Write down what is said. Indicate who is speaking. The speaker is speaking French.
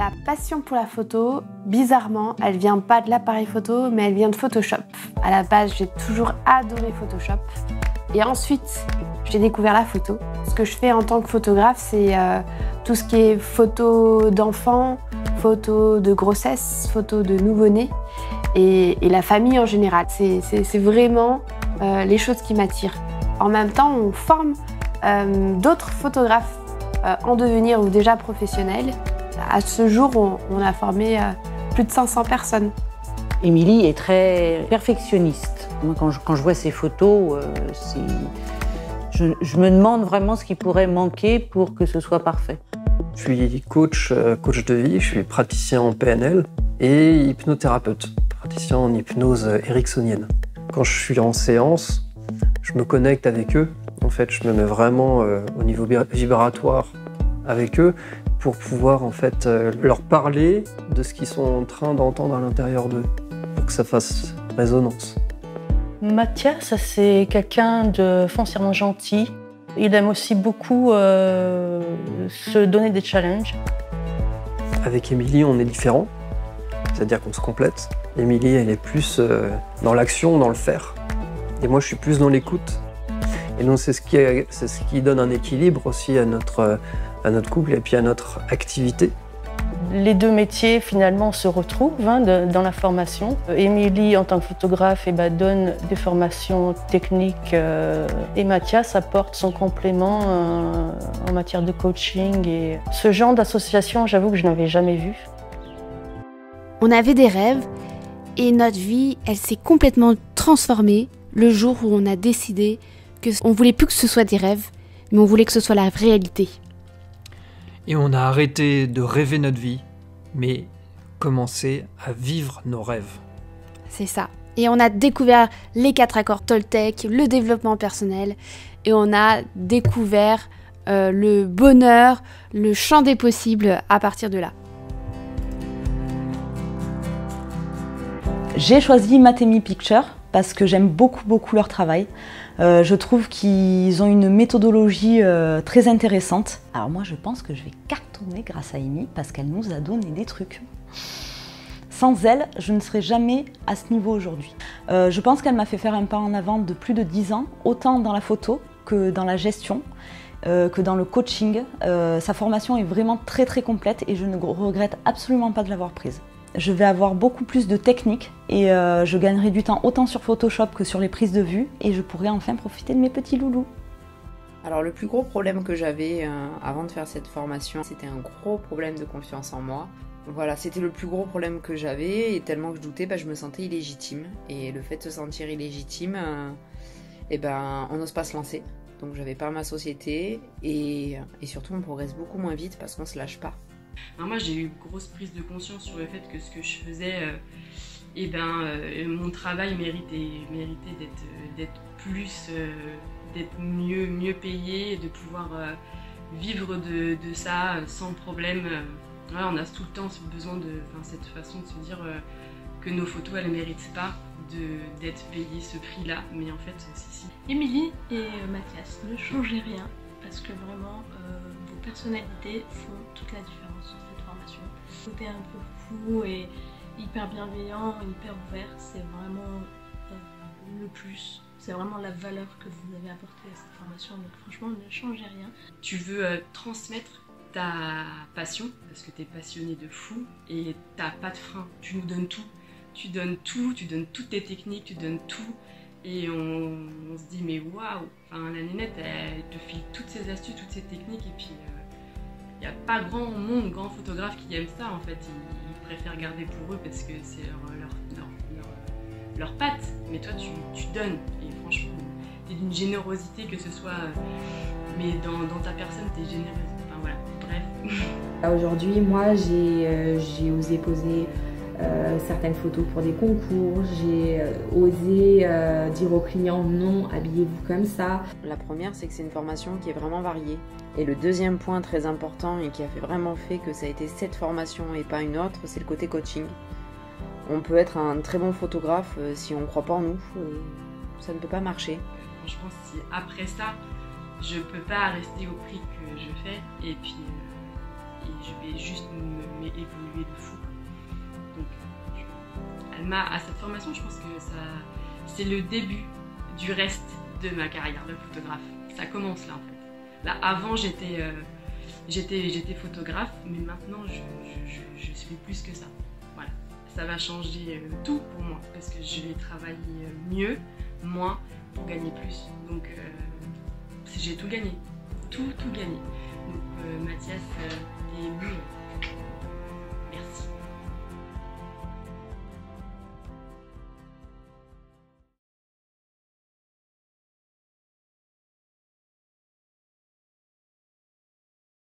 Speaker 1: La passion pour la photo, bizarrement, elle vient pas de l'appareil photo, mais elle vient de Photoshop. À la base, j'ai toujours adoré Photoshop. Et ensuite, j'ai découvert la photo. Ce que je fais en tant que photographe, c'est tout ce qui est photo d'enfants, photo de grossesse, photo de nouveau-né et la famille en général. C'est vraiment les choses qui m'attirent. En même temps, on forme d'autres photographes en devenir ou déjà professionnels. À ce jour, on a formé plus de 500 personnes.
Speaker 2: Émilie est très perfectionniste. Moi, quand je vois ses photos, je me demande vraiment ce qui pourrait manquer pour que ce soit parfait.
Speaker 3: Je suis coach de vie, je suis praticien en PNL et hypnothérapeute, praticien en hypnose ericksonienne. Quand je suis en séance, je me connecte avec eux. En fait, je me mets vraiment au niveau vibratoire avec eux pour pouvoir en fait leur parler de ce qu'ils sont en train d'entendre à l'intérieur d'eux, pour que ça fasse résonance.
Speaker 4: Mathias, c'est quelqu'un de foncièrement gentil. Il aime aussi beaucoup se donner des challenges.
Speaker 3: Avec Émilie, on est différents, c'est-à-dire qu'on se complète. Émilie, elle est plus dans l'action, dans le faire. Et moi, je suis plus dans l'écoute. Et donc, c'est ce qui donne un équilibre aussi à notre couple et puis à notre activité.
Speaker 4: Les deux métiers, finalement, se retrouvent dans la formation. Émilie, en tant que photographe, donne des formations techniques et Mathias apporte son complément en matière de coaching. Et ce genre d'association, j'avoue que je n'avais jamais vu.
Speaker 1: On avait des rêves et notre vie, elle s'est complètement transformée le jour où on a décidé qu'on ne voulait plus que ce soit des rêves, mais on voulait que ce soit la réalité.
Speaker 5: Et on a arrêté de rêver notre vie, mais commencé à vivre nos rêves.
Speaker 1: C'est ça. Et on a découvert les 4 accords Toltec, le développement personnel, et on a découvert le bonheur, le champ des possibles à partir de là.
Speaker 6: J'ai choisi Matemi Picture parce que j'aime beaucoup leur travail. Je trouve qu'ils ont une méthodologie très intéressante. Alors moi je pense que je vais cartonner grâce à Amy parce qu'elle nous a donné des trucs. Sans elle, je ne serais jamais à ce niveau aujourd'hui. Je pense qu'elle m'a fait faire un pas en avant de plus de 10 ans, autant dans la photo que dans la gestion, que dans le coaching. Sa formation est vraiment très complète et je ne regrette absolument pas de l'avoir prise. Je vais avoir beaucoup plus de techniques et je gagnerai du temps autant sur Photoshop que sur les prises de vue et je pourrai enfin profiter de mes petits loulous.
Speaker 7: Alors le plus gros problème que j'avais avant de faire cette formation, c'était un gros problème de confiance en moi. Voilà, c'était le plus gros problème que j'avais et tellement que je doutais, je me sentais illégitime. Et le fait de se sentir illégitime, on n'ose pas se lancer. Donc j'avais pas ma société et surtout on progresse beaucoup moins vite parce qu'on se lâche pas.
Speaker 8: Alors moi j'ai eu une grosse prise de conscience sur le fait que ce que je faisais, mon travail méritait d'être plus, d'être mieux payé, de pouvoir vivre de ça sans problème. Voilà, on a tout le temps ce besoin cette façon de se dire que nos photos elles ne méritent pas d'être payées ce prix-là, mais en fait si.
Speaker 9: Émilie et Mathias, ne changez rien parce que vraiment vos personnalités font toute la différence sur cette formation. Le côté un peu fou et hyper bienveillant, hyper ouvert, c'est vraiment le plus. C'est vraiment la valeur que vous avez apportée à cette formation, donc franchement ne changez rien.
Speaker 8: Tu veux transmettre ta passion parce que tu es passionné de fou et t'as pas de frein, tu nous donnes tout. Tu donnes tout, tu donnes toutes tes techniques, tu donnes tout. Et on se dit mais waouh, la nénette elle te file toutes ses astuces, toutes ses techniques et puis il n'y a pas grand photographe qui aime ça en fait, ils préfèrent garder pour eux parce que c'est leur patte, mais toi tu donnes et franchement t'es d'une générosité que ce soit, mais dans ta personne t'es généreuse, voilà, bref.
Speaker 10: Aujourd'hui moi j'ai osé poser certaines photos pour des concours, j'ai osé dire aux clients non, habillez-vous comme ça.
Speaker 7: La première, c'est que c'est une formation qui est vraiment variée. Et le deuxième point très important et qui a vraiment fait que ça a été cette formation et pas une autre, c'est le côté coaching. On peut être un très bon photographe si on ne croit pas en nous, ça ne peut pas marcher.
Speaker 8: Franchement, si après ça, je peux pas rester au prix que je fais et puis et je vais juste m'évoluer de fou. Donc, à cette formation, je pense que c'est le début du reste de ma carrière de photographe. Ça commence là en fait. Là, avant, j'étais photographe, mais maintenant, je suis plus que ça. Voilà. Ça va changer tout pour moi, parce que je vais travailler mieux, moins, pour gagner plus. Donc, j'ai tout gagné. Tout gagné. Donc, Mathias et lui,